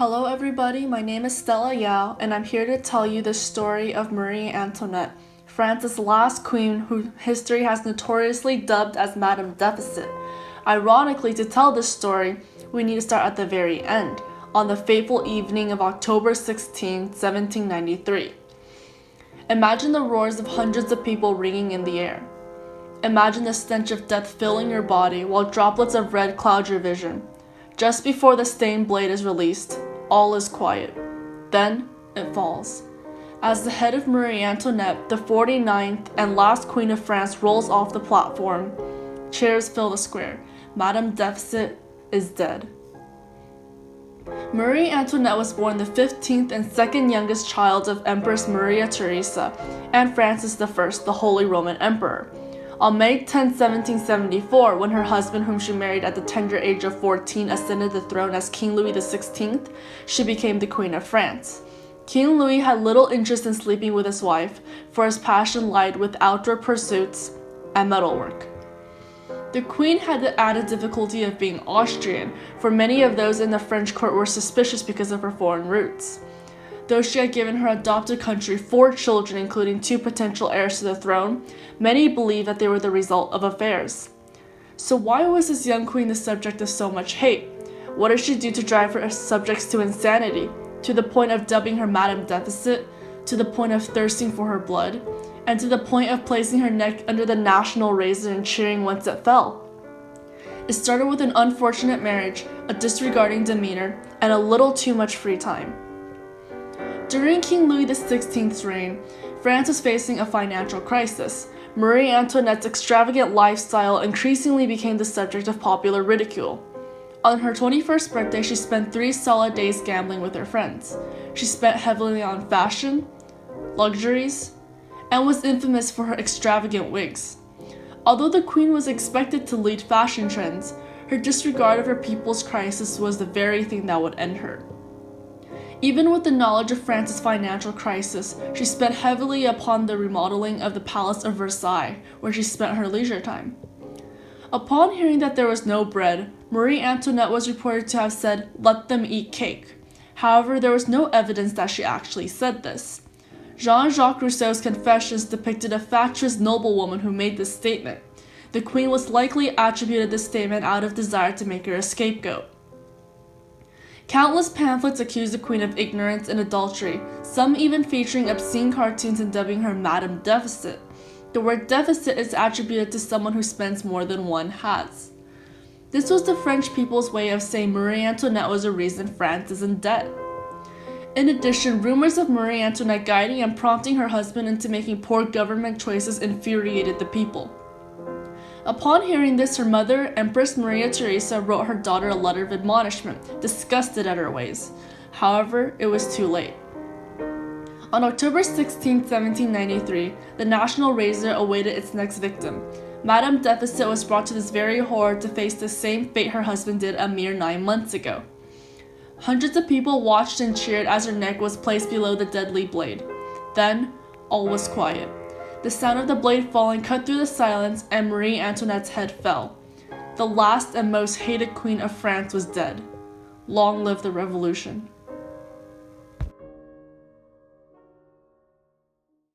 Hello everybody, my name is Stella Yao, and I'm here to tell you the story of Marie Antoinette, France's last queen who history has notoriously dubbed as Madame Deficit. Ironically, to tell this story, we need to start at the very end, on the fateful evening of October 16, 1793. Imagine the roars of hundreds of people ringing in the air. Imagine the stench of death filling your body while droplets of red cloud your vision. Just before the stained blade is released, all is quiet. Then it falls. As the head of Marie Antoinette, the 49th and last queen of France, rolls off the platform, chairs fill the square. Madame Deficit is dead. Marie Antoinette was born the 15th and second youngest child of Empress Maria Theresa and Francis I, the Holy Roman Emperor. On May 10, 1774, when her husband, whom she married at the tender age of 14, ascended the throne as King Louis XVI, she became the Queen of France. King Louis had little interest in sleeping with his wife, for his passion lied with outdoor pursuits and metalwork. The Queen had the added difficulty of being Austrian, for many of those in the French court were suspicious because of her foreign roots. Though she had given her adopted country 4 children, including 2 potential heirs to the throne, many believed that they were the result of affairs. So why was this young queen the subject of so much hate? What did she do to drive her subjects to insanity, to the point of dubbing her Madame Deficit, to the point of thirsting for her blood, and to the point of placing her neck under the national razor and cheering once it fell? It started with an unfortunate marriage, a disregarding demeanor, and a little too much free time. During King Louis XVI's reign, France was facing a financial crisis. Marie Antoinette's extravagant lifestyle increasingly became the subject of popular ridicule. On her 21st birthday, she spent 3 solid days gambling with her friends. She spent heavily on fashion, luxuries, and was infamous for her extravagant wigs. Although the queen was expected to lead fashion trends, her disregard of her people's crisis was the very thing that would end her. Even with the knowledge of France's financial crisis, she spent heavily upon the remodeling of the Palace of Versailles, where she spent her leisure time. Upon hearing that there was no bread, Marie Antoinette was reported to have said, "Let them eat cake." However, there was no evidence that she actually said this. Jean-Jacques Rousseau's Confessions depicted a fatuous noblewoman who made this statement. The queen was likely attributed this statement out of desire to make her a scapegoat. Countless pamphlets accused the queen of ignorance and adultery, some even featuring obscene cartoons and dubbing her Madame Deficit. The word deficit is attributed to someone who spends more than one has. This was the French people's way of saying Marie Antoinette was a reason France is in debt. In addition, rumors of Marie Antoinette guiding and prompting her husband into making poor government choices infuriated the people. Upon hearing this, her mother, Empress Maria Theresa, wrote her daughter a letter of admonishment, disgusted at her ways. However, it was too late. On October 16, 1793, the national razor awaited its next victim. Madame Deficit was brought to this very horror to face the same fate her husband did a mere 9 months ago. Hundreds of people watched and cheered as her neck was placed below the deadly blade. Then, all was quiet. The sound of the blade falling cut through the silence, and Marie Antoinette's head fell. The last and most hated queen of France was dead. Long live the revolution.